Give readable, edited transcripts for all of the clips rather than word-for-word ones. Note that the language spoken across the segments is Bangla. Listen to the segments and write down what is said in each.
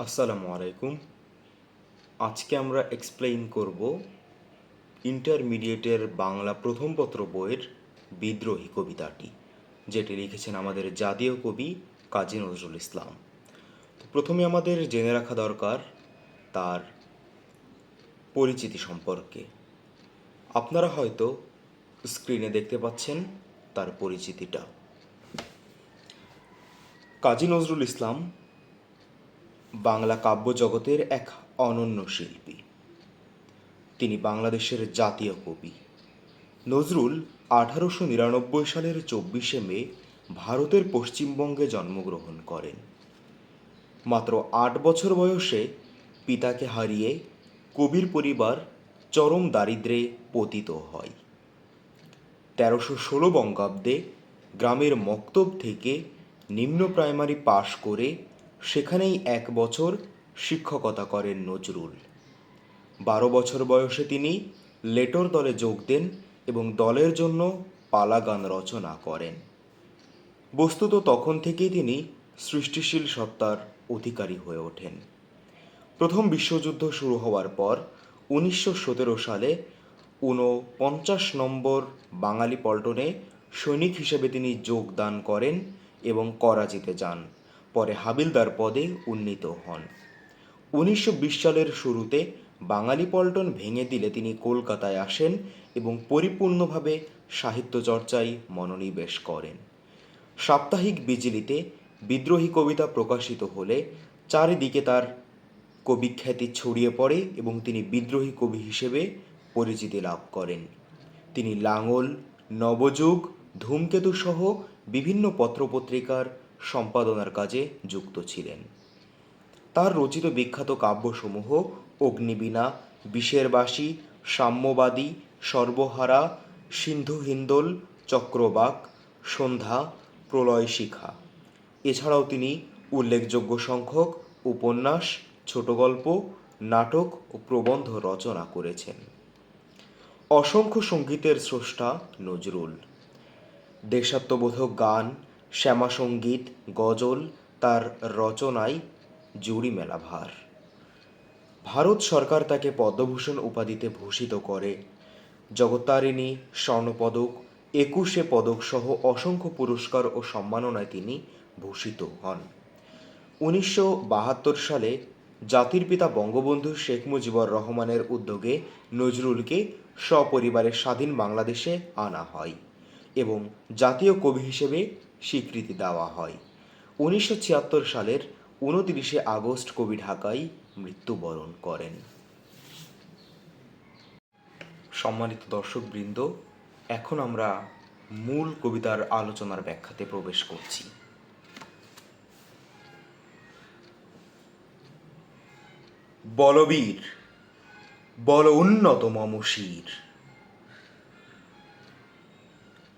আসসালামু আলাইকুম। আজকে আমরা এক্সপ্লেইন করব ইন্টারমিডিয়েটের বাংলা প্রথম পত্র বইয়ের বিদ্রোহী কবিতাটি, যেটি লিখেছেন আমাদের জাতীয় কবি কাজী নজরুল ইসলাম। তো প্রথমে আমাদের জেনে রাখা দরকার তার পরিচিতি সম্পর্কে। আপনারা হয়তো স্ক্রিনে দেখতে পাচ্ছেন তার পরিচিতিটা। কাজী নজরুল ইসলাম বাংলা কাব্য জগতের এক অনন্য শিল্পী। তিনি বাংলাদেশের জাতীয় কবি। নজরুল 1899 সালের 24শে মে ভারতের পশ্চিমবঙ্গে জন্মগ্রহণ করেন। মাত্র 8 বছর বয়সে পিতাকে হারিয়ে কবির পরিবার চরম দারিদ্র্যে পতিত হয়। 1316 বঙ্গাব্দে গ্রামের মক্তব থেকে নিম্ন প্রাইমারি পাশ করে সেখানেই 1 বছর শিক্ষকতা করেন নজরুল। 12 বছর বয়সে তিনি লেটোর দলে যোগ দেন এবং দলের জন্য পালা গান রচনা করেন। বস্তুত তখন থেকেই তিনি সৃষ্টিশীল সত্তার অধিকারী হয়ে ওঠেন। প্রথম বিশ্বযুদ্ধ শুরু হওয়ার পর 1917 সালে 49 নম্বর বাঙালি পল্টনে সৈনিক হিসেবে তিনি যোগদান করেন এবং করাচিতে যান। পরে হাবিলদার পদে উন্নীত হন। 1920 সালের শুরুতে বাঙালি পল্টন ভেঙে দিলে তিনি কলকাতায় আসেন এবং পরিপূর্ণভাবে সাহিত্য চর্চায় মনোনিবেশ করেন। সাপ্তাহিক বিজলিতে বিদ্রোহী কবিতা প্রকাশিত হলে চারিদিকে তার কবিখ্যাতি ছড়িয়ে পড়ে এবং তিনি বিদ্রোহী কবি হিসেবে পরিচিতি লাভ করেন। তিনি লাঙল, নবযুগ, ধূমকেতু সহ বিভিন্ন পত্রপত্রিকার সম্পাদনার কাজে যুক্ত ছিলেন। তার রচিত বিখ্যাত কাব্যসমূহ অগ্নিবীণা, বিষের বাসী, সাম্যবাদী, সর্বহারা, সিন্ধু হিন্দোল, চক্রবাক, সন্ধ্যা, প্রলয় শিখা। এছাড়াও তিনি উল্লেখযোগ্য সংখ্যক উপন্যাস, ছোট গল্প, নাটক ও প্রবন্ধ রচনা করেছেন। অসংখ্য সঙ্গীতের স্রষ্টা নজরুল। দেশাত্মবোধক গান, শ্যামাসঙ্গীত, গজল তার রচনায় জুড়ি মেলা ভার। ভারত সরকার তাকে পদ্মভূষণ উপাধিতে ভূষিত করে। জগত্তারিণী, স্বর্ণপদক, 21 পদক সহ অসংখ্য পুরস্কার ও সম্মাননায় তিনি ভূষিত হন। 1972 সালে জাতির পিতা বঙ্গবন্ধু শেখ মুজিবুর রহমানের উদ্যোগে নজরুলকে সপরিবারে স্বাধীন বাংলাদেশে আনা হয় এবং জাতীয় কবি হিসেবে স্বীকৃতি দেওয়া হয়। 1976 সালের 29 আগস্ট কবি ঢাকায় মৃত্যুবরণ করেন। সম্মানিত দর্শকবৃন্দ, এখন আমরা মূল কবিতার আলোচনার ব্যাখ্যাতে প্রবেশ করছি। বলবীর, বল উন্নত মম শির,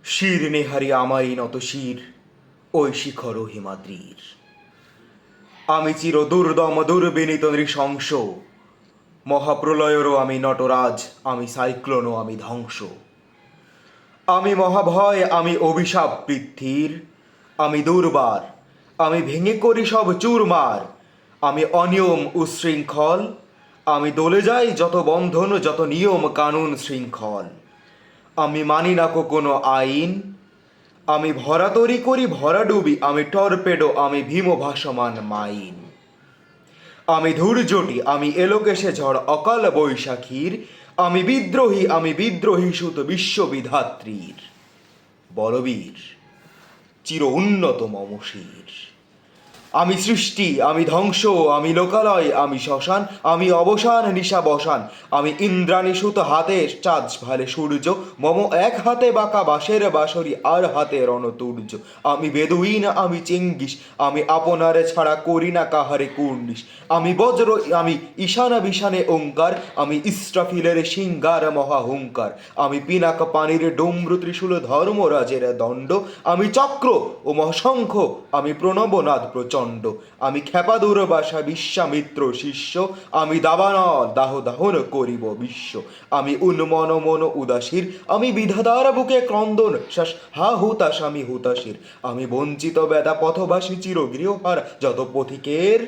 শির নেহারি আমারই নত শির, ওই শিখর হিমাদ্রির। আমি চির দুর্দম দুর্বিনীত নৃশংস, মহাপ্রলয়েরও আমি নটরাজ, আমি সাইক্লোনও আমি ধ্বংস। আমি মহাভয়, আমি অভিশাপ পৃথ্বীর, আমি দুর্বার, আমি ভেঙে করি সব চুরমার। আমি অনিয়ম উশৃঙ্খল, আমি দলে যাই যত বন্ধন, যত নিয়ম কানুন শৃঙ্খল। আমি মানি না কোনো আইন, আমি ভরা তরি করি ভরা ডুবি, আমি টর্পেডো, আমি ভীম ভাসমান মাইন। আমি ধূর্যটি, আমি এলোকেশে ঝড় অকাল বৈশাখীর, আমি বিদ্রোহী সুত বিশ্ববিধাত্রীর। বলবীর, চির উন্নত মম শির। আমি সৃষ্টি, আমি ধ্বংস, আমি লোকালয়, আমি শ্মশান, আমি অবসান নিশা বসান। আমি ইন্দ্রাণী সুত হাতে চাঁদ ভালে সূর্য, মম এক হাতে বাঁকা বাঁশের বাঁশরি, আর হাতে রণতুর্য। আমি বেদুইন, আমি চেঙ্গিস, আমি আপনারে ছাড়া করি না কাহারে কুর্নিশ। আমি বজ্র, আমি ঈশানা বিশানে ওঙ্কার, আমি ইস্রাফিলের সিঙ্গার মহাহুঙ্কার। আমি পিনাক পানির ডমরু ত্রিশূল ধর্মরাজের দণ্ড। আমি চক্র ও মহাশঙ্খ, আমি প্রণবনাদ প্রচণ্ড। আমি ক্ষেপা দুর্বাসা বিশ্বামিত্র শিষ্য, আমি দাবানল দাহ দাহন করিব বিশ্ব। আমি উন্মন মন উদাসীর, আমি বিধাতার বুকে ক্রন্দন শ্বাস হা হুতাশ, আমি হুতাশীর। আমি বঞ্চিত বেদা পথবাসী চির গৃহহার, যত পথিকের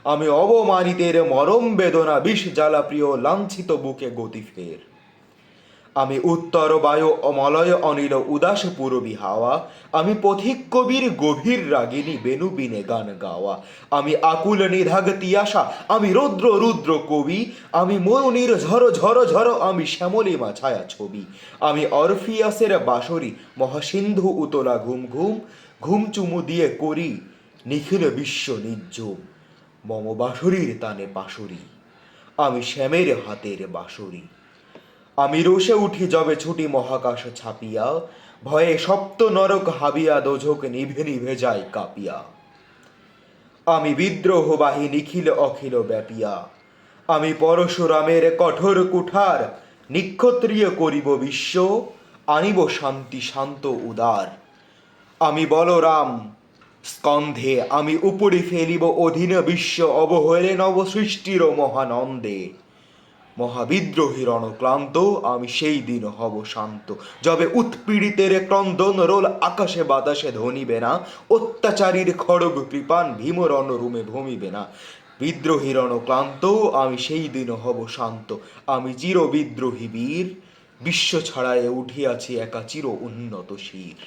আমি অবমানিতের মরম বেদনা বিষ জ্বালা প্রিয় লাঞ্ছিত বুকে গতি ফের। আমি উত্তর বায়ু অমলয় অনিল উদাস পুরবী হাওয়া, আমি পথিক কবির গভীর রাগিনী বেনু বিনে গান গাওয়া, আমি আকুল নিধাগ তিয়াসা, আমি রৌদ্র রুদ্র কবি, আমি মরুনির ঝড় ঝড় ঝড়, আমি শ্যামলিমা ছায়া ছবি, আমি অরফিয়াসের বাঁশরি মহাসিন্ধু উতলা ঘুম ঘুম, ঘুম চুমু দিয়ে করি নিখিল বিশ্ব নির্জুম, মম বাঁশরীর তানে পাশরি, আমি শ্যামের হাতের বাঁশরি। আমি রোষে উঠি যবে ছুটি মহাকাশ ছাপিয়া, ভয়ে সপ্ত নরক হাবিয়া দোঝক নিভে নিভে যায় কাঁপিয়া। আমি বিদ্রোহবাহী নিখিল অখিল ব্যাপিয়া, আমি পরশুরামের কঠোর কুঠার, নিক্ষত্রিয় করিব বিশ্ব, আনিব শান্তি শান্ত উদার। আমি বলরাম স্কন্ধে, আমি উপড়ি ফেলিব অধীন বিশ্ব অবহেলে নব সৃষ্টির মহানন্দে। মহাবিদ্রোহী রণক্লান্ত, আমি সেই দিন হব শান্ত, যবে উৎপীড়িতের ক্রন্দন রোল আকাশে বাতাসে ধ্বনিবে না, অত্যাচারীর খড়গ কৃপান ভীম রণরুমে ভূমিবে না। বিদ্রোহী রণক্লান্ত, আমি সেই দিন হব শান্ত, আমি চির বিদ্রোহী বীর, বিশ্ব ছাড়ায় উঠিয়াছি একা চির উন্নত শির।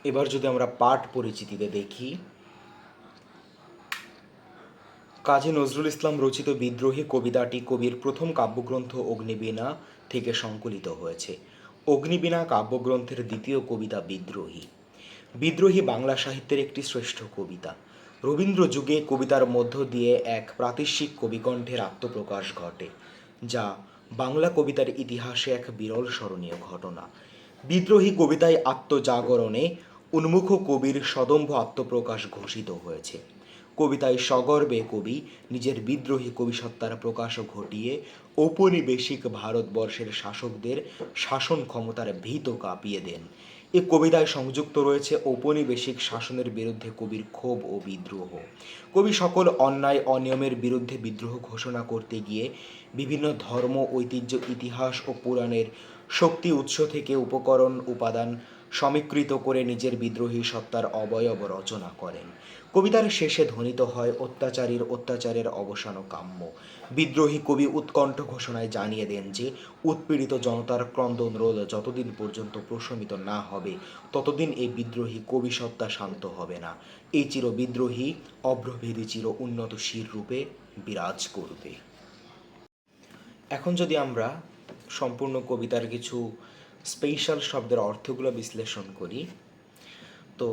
এবার যদি আমরা পাঠ পরিচিতিতে দেখি, কাজী নজরুল ইসলাম রচিত বিদ্রোহী কবিতাটি কবির প্রথম কাব্যগ্রন্থ অগ্নিবীণা থেকে সংকলিত হয়েছে। অগ্নিবীণা কাব্যগ্রন্থের দ্বিতীয় কবিতা বিদ্রোহী। বিদ্রোহী বাংলা সাহিত্যের একটি শ্রেষ্ঠ কবিতা। রবীন্দ্র যুগে কবিতার মধ্য দিয়ে এক প্রাতিষ্ঠিক কবিকণ্ঠের আত্মপ্রকাশ ঘটে, যা বাংলা কবিতার ইতিহাসে এক বিরল স্মরণীয় ঘটনা। বিদ্রোহী কবিতায় আত্মজাগরণে উন্মুখ কবির সদম্ভ আত্মপ্রকাশ ঘোষিত হয়েছে। কবিতায় সগর্বে কবি নিজের বিদ্রোহী কবিসত্তার প্রকাশ ঘটিয়ে ঔপনিবেশিক ভারতবর্ষের শাসকদের শাসন ক্ষমতার ভীত কাঁপিয়ে দেন। এ কবিতায় সংযুক্ত রয়েছে ঔপনিবেশিক শাসনের বিরুদ্ধে কবির ক্ষোভ ও বিদ্রোহ। কবি সকল অন্যায় অনিয়মের বিরুদ্ধে বিদ্রোহ ঘোষণা করতে গিয়ে বিভিন্ন ধর্ম, ঐতিহ্য, ইতিহাস ও পুরাণের শক্তি উৎস থেকে উপকরণ উপাদান সমীকৃত করে নিজের বিদ্রোহী সত্তার অবয়ব রচনা করেন। কবিতার শেষে ধ্বনিত হয় অত্যাচারের অবসান কাম্য। বিদ্রোহী কবি উৎকণ্ঠ ঘোষণায় জানিয়ে দেন যে উৎপীড়িত জনতার ক্রন্দন রোধ যতদিন পর্যন্ত প্রশমিত না হবে ততদিন এই বিদ্রোহী কবি সত্তা শান্ত হবে না। এই চির বিদ্রোহী অভ্রভেদী চির উন্নত শির রূপে বিরাজ করবে। এখন যদি আমরা সম্পূর্ণ কবিতার কিছু স্পেশাল শব্দের অর্থগুলো বিশ্লেষণ করি, তো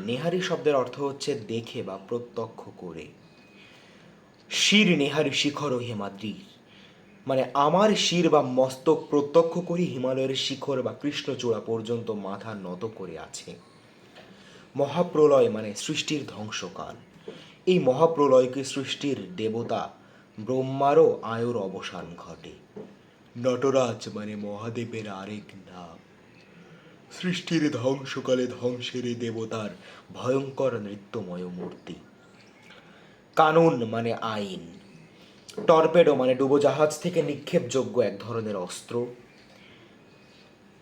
নেহারি শব্দের অর্থ হচ্ছে দেখে বা প্রত্যক্ষ করে। শির নেহারি শিখর হিমাদ্রির, মানে আমার শির বা মস্তক প্রত্যক্ষ করি হিমালয়ের শিখর বা কৃষ্ণচূড়া পর্যন্ত মাথা নত করে আছে। মহাপ্রলয় মানে সৃষ্টির ধ্বংসকাল। এই মহাপ্রলয়কে সৃষ্টির দেবতা ব্রহ্মারও আয়ুর অবসান ঘটে। নটরাজ মানে মহাদেবের আরেক নাম। সৃষ্টির ধ্বংসকালে ধ্বংসের দেবতার ভয়ঙ্কর নৃত্যময় মূর্তি। কানুন মানে আইন। টর্পেডো মানে ডুবোজাহাজ থেকে নিক্ষেপযোগ্য এক ধরনের অস্ত্র।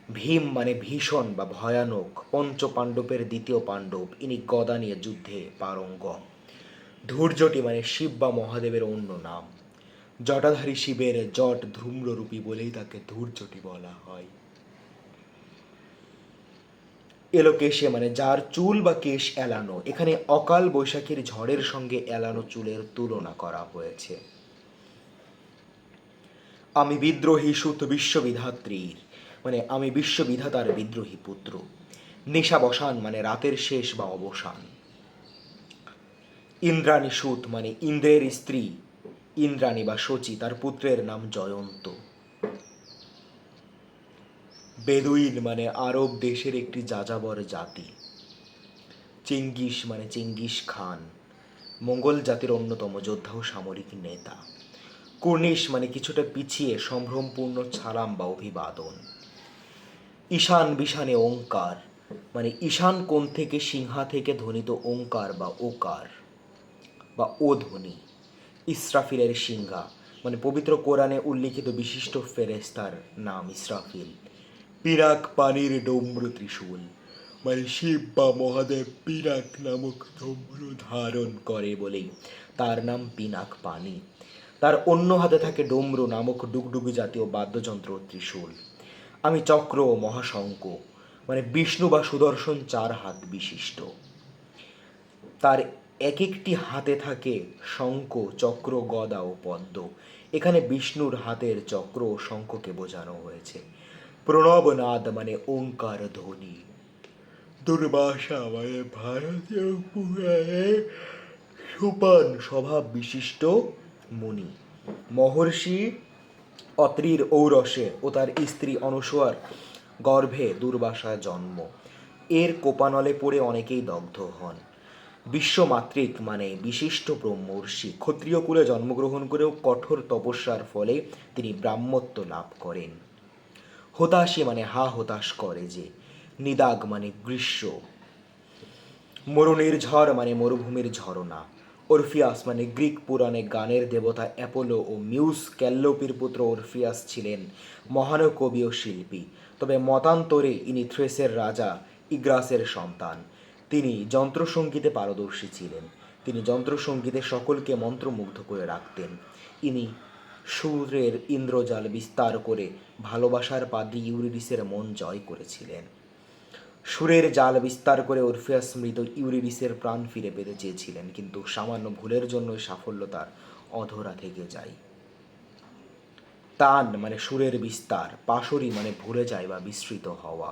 ভীম মানে ভীষণ বা ভয়ানক, পঞ্চ পাণ্ডবের দ্বিতীয় পাণ্ডব, ইনি গদা নিয়ে যুদ্ধে পারঙ্গম। ধূর্যটি মানে শিব বা মহাদেবের অন্য নাম। জটাধারী শিবের জট ধূম্ররূপী বলেই তাকে ধূর্যটি বলা হয়। এলোকেশে মানে যার চুল বা কেশ এলানো, এখানে অকাল বৈশাখীর ঝড়ের সঙ্গে এলানো চুলের তুলনা করা হয়েছে। আমি বিদ্রোহী সুত বিশ্ববিধাত্রীর, মানে আমি বিশ্ববিধাতার বিদ্রোহী পুত্র। নিশাবসান মানে রাতের শেষ বা অবসান। ইন্দ্রাণী সুত মানে ইন্দ্রের স্ত্রী ইন্দ্রাণী বা শচী, তার পুত্রের নাম জয়ন্ত। বেদুইন মানে আরব দেশের একটি যাযাবর জাতি। চেঙ্গিস মানে চেঙ্গিস খান, মঙ্গল জাতির অন্যতম যোদ্ধা ও সামরিক নেতা। কুর্নিশ মানে কিছুটা পিছিয়ে, সম্ভ্রমপূর্ণ ছালাম বা অভিবাদন। ঈশান বিশানে ওঙ্কার, মানে ঈশান কোণ থেকে সিংহা থেকে ধ্বনিত ওঙ্কার বা ওকার বা ও ধ্বনি। ইসরাফিলের সিংহা, মানে পবিত্র কোরআনে উল্লিখিত বিশিষ্ট ফেরেস্তার নাম ইসরাফিল। পিরাক পানির ডম্র ত্রিশূল, মানে শিব বা মহাদেব পিনাক নামক ধূম্র ধারণ করে বলেই তার নাম পিনাক পানি। তার অন্য হাতে থাকে ডমরু নামক ডুগডুগি জাতীয় বাদ্যযন্ত্র ও ত্রিশূল। আমি চক্র ও মহাশঙ্খ, মানে বিষ্ণু বা সুদর্শন 4 হাত বিশিষ্ট। তার এক একটি হাতে থাকে শঙ্খ, চক্র, গদা ও পদ্ম। এখানে বিষ্ণুর হাতের চক্র ও শঙ্খকে বোঝানো হয়েছে। প্রণবনাদ মানে ওঙ্কার ধ্বনি। দুর্বাসা মানে ভারতীয় পুরাণে সোপান স্বভাব বিশিষ্ট মুনি। মহর্ষি অত্রির ঔরসে ও তার স্ত্রী অনুসূয়ার গর্ভে দুর্বাসার জন্ম। এর কোপানলে পড়ে অনেকেই দগ্ধ হন। বিশ্বমাতৃক মানে বিশিষ্ট ব্রহ্মর্ষি ক্ষত্রিয় কুলে জন্মগ্রহণ করেও কঠোর তপস্যার ফলে তিনি ব্রাহ্মত্ব লাভ করেন। হতাশী মানে হা হতাশ করে যে। নিদাগ মানে গ্রীষ্ম। মরুণের ঝড় মানে মরুভূমির ঝরনা। অরফিয়াস মানে গ্রিক পুরাণে গানের দেবতা অ্যাপোলো ও মিউস ক্যাল্লোপির পুত্র অরফিয়াস ছিলেন মহান কবি ও শিল্পী। তবে মতান্তরে ইনি থ্রেসের রাজা ইগ্রাসের সন্তান। তিনি যন্ত্রসঙ্গীতে পারদর্শী ছিলেন। তিনি যন্ত্রসঙ্গীতে সকলকে মন্ত্রমুগ্ধ করে রাখতেন। ইনি সুরের ইন্দ্রজাল বিস্তার করে ভালোবাসার পাদ্রী ইউরিডিসের মন জয় করেছিলেন। সুরের জাল বিস্তার করে অরফিয়াস মৃত ইউরিডিসের প্রাণ ফিরে পেতে চেয়েছিলেন, কিন্তু সামান্য ভুলের জন্য সাফল্য তার অধরা থেকে যায়। তান মানে সুরের বিস্তার, পাশরি মানে ভুলে যায় বা বিস্মৃত হওয়া।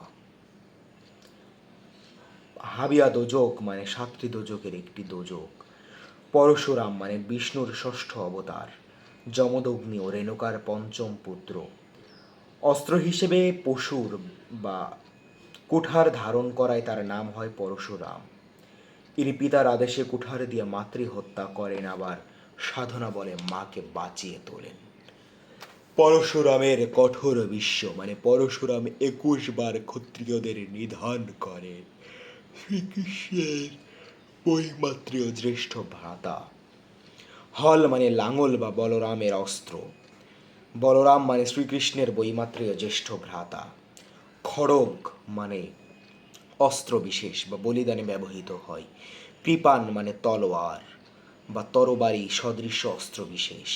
হাবিয়া দোজক মানে 7টি দোজকের একটি দোজক। পরশুরাম মানে বিষ্ণুর 6ষ্ঠ অবতার, যমদগ্নি ও রেণুকার 5ম পুত্র। অস্ত্র হিসেবে পশুর বা কুঠার ধারণ করায় তার নাম হয় পরশুরাম। ইনি পিতার আদেশে কুঠার দিয়ে মাতৃ হত্যা করেন, আবার সাধনা বলে মাকে বাঁচিয়ে তোলেন। পরশুরামের কঠোর বিশ্ব মানে পরশুরাম 21 বার ক্ষত্রিয়দের নিধন করেন। শ্রীকৃষ্ণের বৈমাত্রেয় জ্যেষ্ঠ ভ্রাতা। হল মানে লাঙল বা বলরামের অস্ত্র। বলরাম মানে শ্রীকৃষ্ণের বৈমাত্রেয় জ্যেষ্ঠ ভ্রাতা। খড়গ মানে অস্ত্র বিশেষ বা বলিদানে ব্যবহৃত হয়। কৃপান মানে তলোয়ার বা তরবারি সদৃশ অস্ত্র বিশেষ।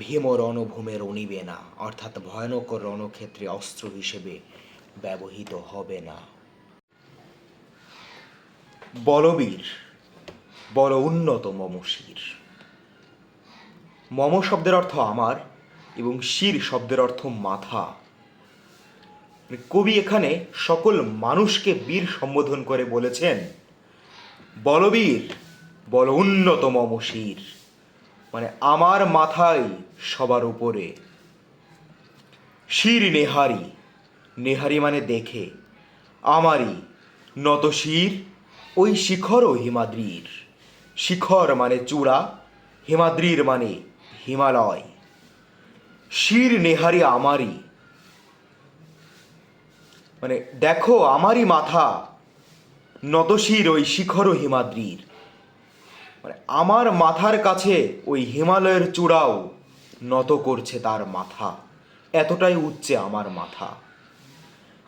ভীম রণভূমে রণিবে না, অর্থাৎ ভয়ানক রণক্ষেত্রে অস্ত্র হিসেবে ব্যবহৃত হবে না। বলবীর, বল উন্নত মম শির। মম শব্দের অর্থ আমার এবং শির শব্দের অর্থ মাথা। কবি এখানে সকল মানুষকে বীর সম্বোধন করে বলেছেন, বলবীর, বল উন্নত মম শির, মানে আমার মাথায় সবার উপরে। শির নেহারি, নেহারি মানে দেখে, আমারই নত শির ওই শিখর ও হিমাদ্রির। শিখর মানে চূড়া, হিমাদ্রির মানে হিমালয়। শির নেহারি আমারই, মানে দেখো আমারই মাথা নতশির ওই শিখর ও হিমাদ্রির। মানে আমার মাথার কাছে ওই হিমালয়ের চূড়াও নত করছে তার মাথা, এতটাই উচ্চে আমার মাথা।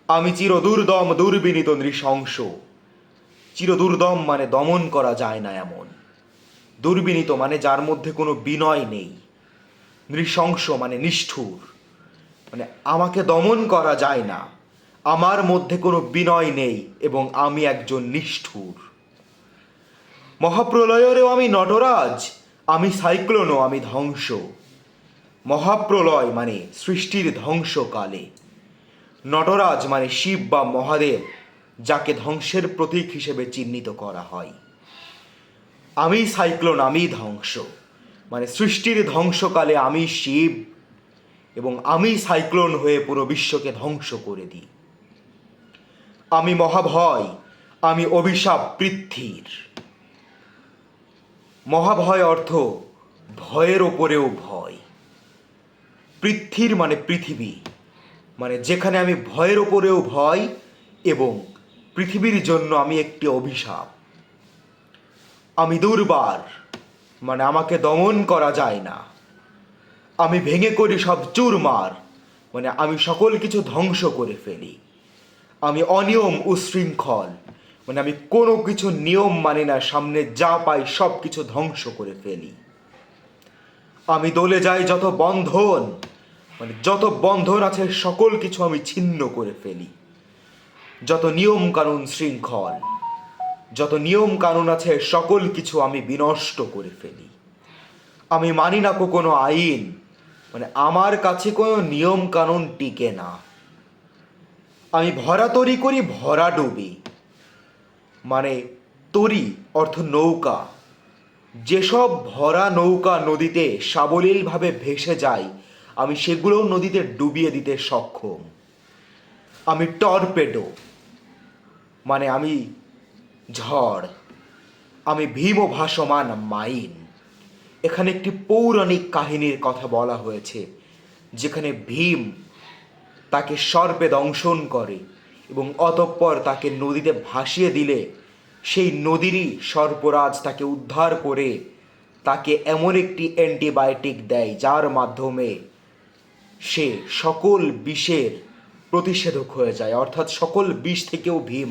আমি চিরদুর্দম দুর্বিনীত নৃশংস। চিরদুর্দম মানে দমন করা যায় না এমন। দুর্বিনীত মানে যার মধ্যে কোনো বিনয় নেই। নৃশংস মানে নিষ্ঠুর, মানে আমাকে দমন করা যায় না, আমার মধ্যে কোনো বিনয় নেই এবং আমি একজন নিষ্ঠুর। মহাপ্রলয়েরও আমি নটরাজ, আমি সাইক্লোনও আমি ধ্বংস। মহাপ্রলয় মানে সৃষ্টির ধ্বংসকালে। নটরাজ মানে শিব বা মহাদেব, যাকে ধ্বংসের প্রতীক হিসেবে চিহ্নিত করা হয়। আমি সাইক্লোন, আমি ধ্বংস, মানে সৃষ্টির ধ্বংসকালে আমি শিব এবং আমি সাইক্লোন হয়ে পুরো বিশ্বকে ধ্বংস করে দিই। আমি মহাভয়, আমি অভিশাপ পৃথ্বীর। মহাভয় অর্থ ভয়ের ওপরেও ভয়। পৃথ্বীর মানে পৃথিবী, মানে যেখানে আমি ভয়ের ওপরেও ভয় এবং পৃথিবীর জন্য আমি একটি অভিশাপ। আমি দুর্বার, মানে আমাকে দমন করা যায় না। আমি ভেঙে করি সব চুরমার, মানে আমি সকল কিছু ধ্বংস করে ফেলি। আমি অনিয়ম উশৃঙ্খল, মানে আমি কোনো কিছু নিয়ম মানি না, সামনে যা পাই সব কিছু ধ্বংস করে ফেলি। আমি দলে যাই যত বন্ধন, মানে যত বন্ধন আছে সকল কিছু আমি ছিন্ন করে ফেলি। যত নিয়ম কানুন শৃঙ্খল, যত নিয়ম কানুন আছে সকল কিছু আমি বিনষ্ট করে ফেলি। আমি মানি না কোনো আইন, মানে আমার কাছে কোনো নিয়ম কানুন টিকে না। আমি ভরা তরি করি, ভরা ডুবি, মানে তরি অর্থ নৌকা। যেসব ভরা নৌকা নদীতে সাবলীলভাবে ভেসে যায়, আমি সেগুলোও নদীতে ডুবিয়ে দিতে সক্ষম। আমি টর্পেডো, মানে আমি ঝড়। আমি ভীম ভাসমান মাইন। এখানে একটি পৌরাণিক কাহিনীর কথা বলা হয়েছে, যেখানে ভীম তাকে সর্পে দংশন করে এবং অতঃপর তাকে নদীতে ভাসিয়ে দিলে সেই নদীরই সর্পরাজ তাকে উদ্ধার করে তাকে এমন একটি অ্যান্টিবায়োটিক দেয় যার মাধ্যমে সে সকল বিষের প্রতিষেধক হয়ে যায়, অর্থাৎ সকল বিষ থেকেও ভীম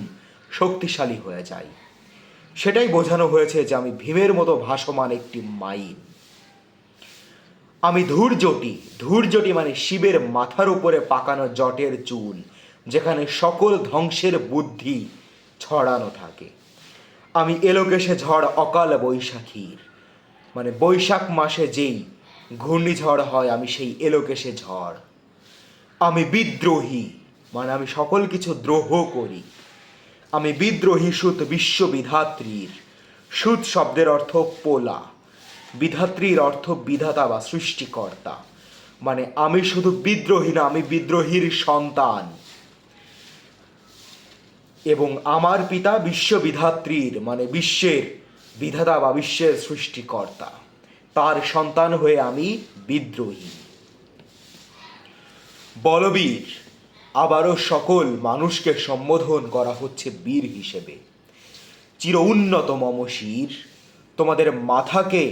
শক্তিশালী হয়ে যায়। সেটাই বোঝানো হয়েছে যে আমি ভীমের মতো ভাসমান একটি মাইন। আমি ধূর্যটি, ধূর্যটি মানে শিবের মাথার উপরে পাকানো জটের চুল, যেখানে সকল ধ্বংসের বুদ্ধি ছড়ানো থাকে। আমি এলোকেশে ঝড় অকাল বৈশাখীর, মানে বৈশাখ মাসে যেই ঘূর্ণিঝড় হয় আমি সেই এলোকেশে ঝড়। আমি বিদ্রোহী, মানে আমি সকল কিছু দ্রোহ করি। আমি বিদ্রোহী সুত বিশ্ববিধাত্রীর। সুত শব্দের অর্থ পোলা, বিধাত্রীর অর্থ বিধাতা বা সৃষ্টিকর্তা, মানে আমি শুধু বিদ্রোহী না, আমি বিদ্রোহীর সন্তান। এবং আমার পিতা বিশ্ববিধাত্রীর, মানে বিশ্বের বিধাতা বা বিশ্বের সৃষ্টিকর্তা, তার সন্তান হয়ে আমি বিদ্রোহী। বলবীর, আবারও সকল মানুষকে সম্বোধন করা হচ্ছে বীর হিসেবে। চির উন্নত মম শির, তোমাদের মাথাকে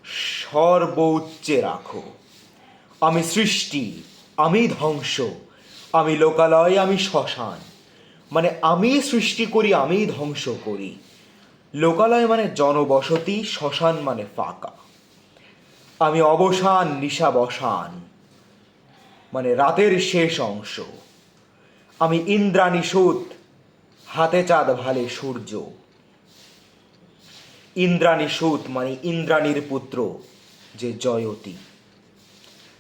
সর্বোচ্চে রাখো। আমি সৃষ্টি, আমি ধ্বংস, আমি লোকালয়, আমি শ্মশান, মানে আমি সৃষ্টি করি, আমি ধ্বংস করি। লোকালয় মানে জনবসতি, শ্মশান মানে ফাঁকা। আমি অবসান নিশাবসান, মানে রাতের শেষ অংশ। আমি ইন্দ্রাণী সুত, হাতে চাঁদ ভালে সূর্য। ইন্দ্রাণী সুত মানে ইন্দ্রাণীর পুত্র যে জয়তী।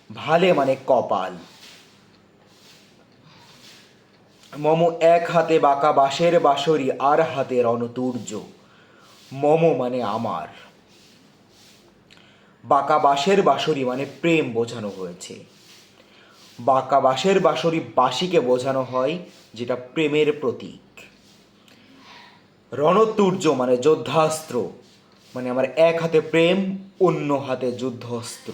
ভালে মানে কপাল। মম এক হাতে বাঁকা বাঁশের বাঁশরি, আর হাতে রণতুর্য। মম মানে আমার। বাঁকা বাঁশের বাঁশরি মানে প্রেম বোঝানো হয়েছে। বাঁকা বাঁশের বাঁশরি বাঁশিকে বোঝানো হয়, যেটা প্রেমের প্রতীক। রণতুর্য মানে যোদ্ধাস্ত্র, মানে আমার এক হাতে প্রেম, অন্য হাতে যুদ্ধস্ত্র।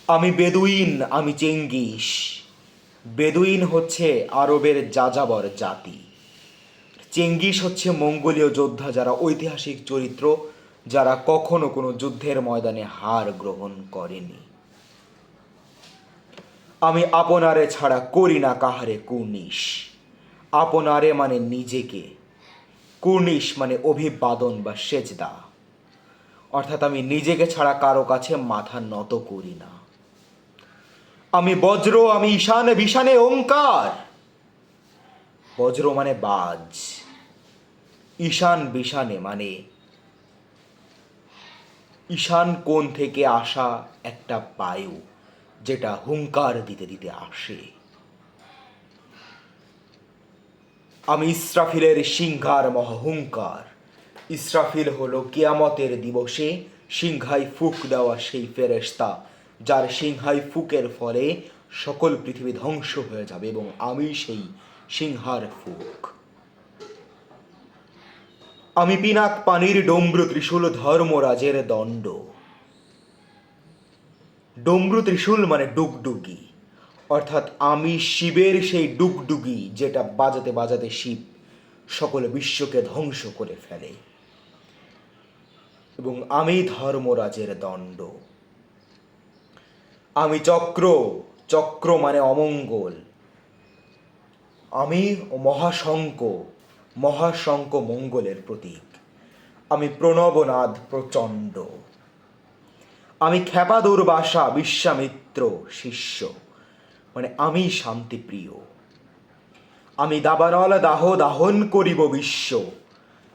আমি বেদুইন, আমি চেঙ্গিস। বেদুইন হচ্ছে আরবের যাযাবর জাতি। চেঙ্গিস হচ্ছে মঙ্গোলীয় যোদ্ধা, যারা ঐতিহাসিক চরিত্র, যারা কখনো কোনো যুদ্ধের ময়দানে হার গ্রহণ করেনি। আমি আপনারে ছাড়া করি না কাহারে কুর্নিশ। আপনারে মানে নিজেকে, কুর্নিশ মানে অভিবাদন বা সেজদা, অর্থাৎ আমি নিজেকে ছাড়া কারো কাছে মাথা নত করি না। আমি বজ্র, আমি ঈশানে বিশানে ওঙ্কার। বজ্র মানে বাজ, ঈশান বিশানে মানে ঈশান কোণ থেকে আসা একটা বায়ু, যেটা হুঙ্কার দিতে দিতে আসে। আমি ইসরাফিলের সিংহার মহাহুঙ্কার। ইসরাফিল হলো কিয়ামতের দিবসে সিংহায় ফুক দেওয়া সেই ফেরেশতা, যার সিংহায় ফুকের ফলে সকল পৃথিবী ধ্বংস হয়ে যাবে, এবং আমি সেই সিংহার ফুক। আমি পিনাক পানির ডমরু ত্রিশূল, ধর্মরাজের দণ্ড। ডমরু ত্রিশূল মানে ডুগডুগি, অর্থাৎ আমি শিবের সেই ডুগডুগি, যেটা বাজাতে বাজাতে শিব সকল বিশ্বকে ধ্বংস করে ফেলে। এবং আমি ধর্মরাজের দণ্ড। আমি চক্র, চক্র মানে অমঙ্গল, আমি মহাশঙ্ক, মহাশঙ্ক মঙ্গলের প্রতীক। আমি প্রণবনাদ প্রচণ্ড। আমি ক্ষেপা দুর্বাসা বিশ্বামিত্র শিষ্য, মানে আমি শান্তিপ্রিয়। আমি দাবানল দাহ দাহন করিব বিশ্ব।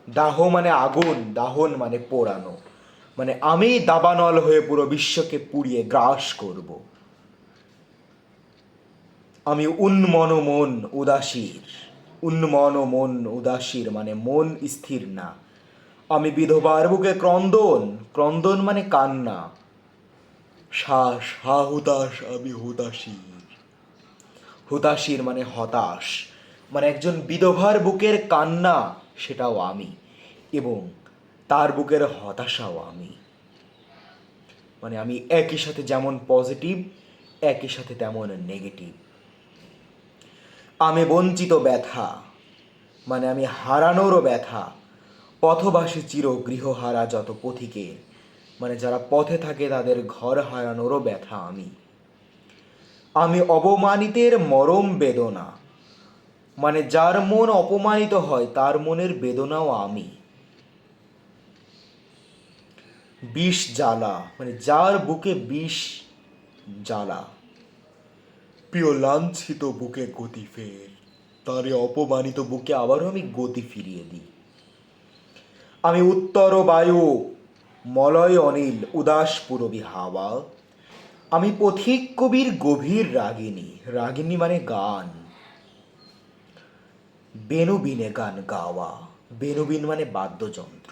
দাহ মানে আগুন, দাহন মানে পোড়ানো, মানে আমি দাবানল হয়ে পুরো বিশ্বকে পুড়িয়ে গ্রাস করব। আমি উন্মন মন উদাসীর, উন্মন মন উদাসীর মানে মন স্থির না। আমি বিধবার বুকে ক্রন্দন, ক্রন্দন মানে কান্না। শ্বাস হা হুতাশ, আমি হুতাশীর। হুতাশীর মানে হতাশ, মানে একজন বিধবার বুকের কান্না সেটাও আমি, এবং তার বুকের হতাশাও আমি। মানে আমি একই সাথে যেমন পজিটিভ, একই সাথে তেমন নেগেটিভ। আমি বঞ্চিত ব্যথা, মানে আমি হারানোরও ব্যথা। পথবাসী চির গৃহহারা যত পথিকের, মানে যারা পথে থাকে তাদের ঘর হারানোরও ব্যথা আমি। আমি অপমানিতের মরম বেদনা, মানে যার মন অপমানিত হয় তার মনের বেদনাও আমি। বিষ জ্বালা, মানে যার বুকে বিষ জ্বালা। প্রিয় লাঞ্ছিত বুকে গতি ফের, তারে অপমানিত বুকে আবারও আমি গতি ফিরিয়ে দিই। আমি উত্তর বায়ু, মলয় অনিল উদাস পুরবী হাওয়া। আমি পথিক কবির গভীর রাগিনী, রাগিনী মানে গান। বেনুবিনে গান গাওয়া, বেনুবিন মানে বাদ্যযন্ত্র।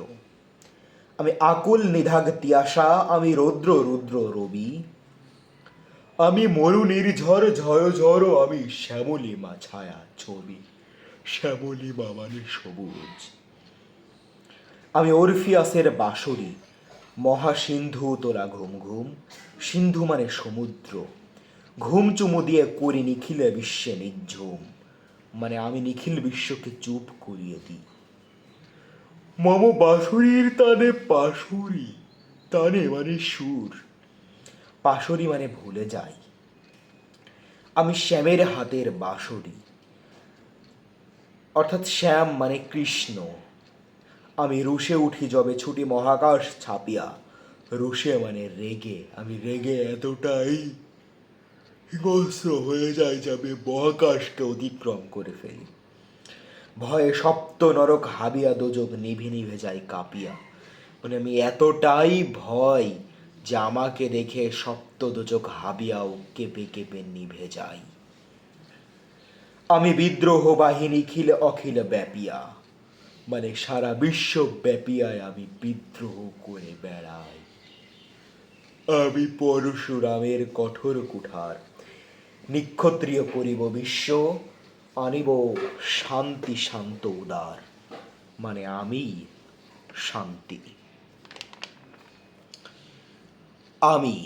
আমি আকুল নিধাগ তিয়াসা, আমি রৌদ্র রুদ্র রবি। আমি মরু নির্ঝর ঝয় ঝড়, আমি শ্যামলিমা ছায়া ছবি। শ্যামলিমা মানে সবুজ। আমি অরফিয়াসের বাঁশরি, মহাসিন্ধু তোলা ঘুম ঘুম। সিন্ধু মানে সমুদ্র। ঘুম চুমু দিয়ে করি নিখিলে বিশ্বে নিঝুম, মানে আমি নিখিল বিশ্বকে চুপ করিয়ে দিই। মম বাঁশুরির তানে পাশুরি, তানে মানে সুর। পাশরি মানে ভুলে যাই। আমি শ্যামের হাতের বাঁশরি, অর্থাৎ শ্যাম মানে কৃষ্ণ। আমি রুষে উঠি যবে ছুটি মহাকাশ ছাপিয়া। রুষে মানে রেগে, আমি রেগে এতটাই হিংস্র হয়ে যায় যে আমি মহাকাশকে অতিক্রম করে ফেলি। ভয়ে সপ্ত নরক হাবিয়া দোজক নিভে নিভে যায় কাঁপিয়া, মানে আমি এতটাই ভয় যে আমাকে দেখে সপ্ত দোজক হাবিয়াও কেঁপে কেঁপে নিভে যায়। আমি বিদ্রোহ বাহিনী খিলে অখিল ব্যাপিয়া, মানে সারা বিশ্ব ব্যাপিয়ায় আমি বিদ্রোহ করে বেড়াই। আমি পরশুরামের কঠোর কুঠার, নিক্ষত্রিয় করিব বিশ্ব। আনিব শান্তি শান্ত উদার, মানে আমি শান্তি। আমি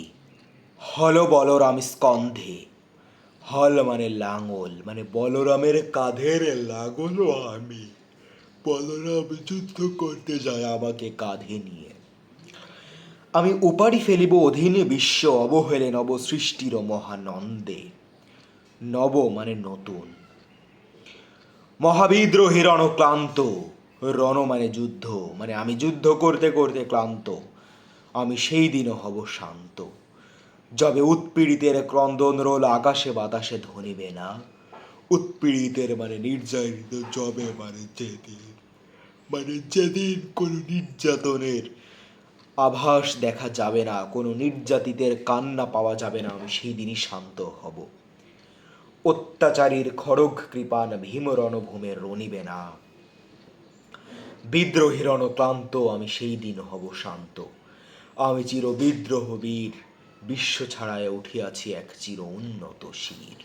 হল বলরাম স্কন্ধে, হল মানে লাঙল, মানে বলরামের কাঁধের লাঙলও আমি। বলরাম যুদ্ধ করতে যায় আমাকে কাঁধে নিয়ে। আমি উপাড়ি ফেলিব অধীনে বিশ্ব, অবহেলে নব সৃষ্টির মহানন্দে। নব মানে নতুন। মহাবিদ্রোহী রণক্লান্ত, রণ মানে যুদ্ধ, মানে আমি যুদ্ধ করতে করতে ক্লান্ত। আমি সেই দিনও হব শান্ত, যবে উৎপীড়িতের ক্রন্দন রোল আকাশে বাতাসে ধ্বনিবে না। উৎপীড়িতের মানে নির্যাতিত, যবে মানে যেদিন, মানে যেদিন কোনো নির্যাতনের আভাস দেখা যাবে না, কোনো নির্যাতিতের কান্না পাওয়া যাবে না, আমি সেই দিনই শান্ত হব। অত্যাচারীর খড়গ কৃপান ভীম রণভূমে রণিবে না। বিদ্রোহী রণক্লান্ত, আমি সেই দিন হব শান্ত। আমি চির বিদ্রোহ বীর, বিশ্ব ছাড়ায় উঠিয়াছি এক চির উন্নত শির।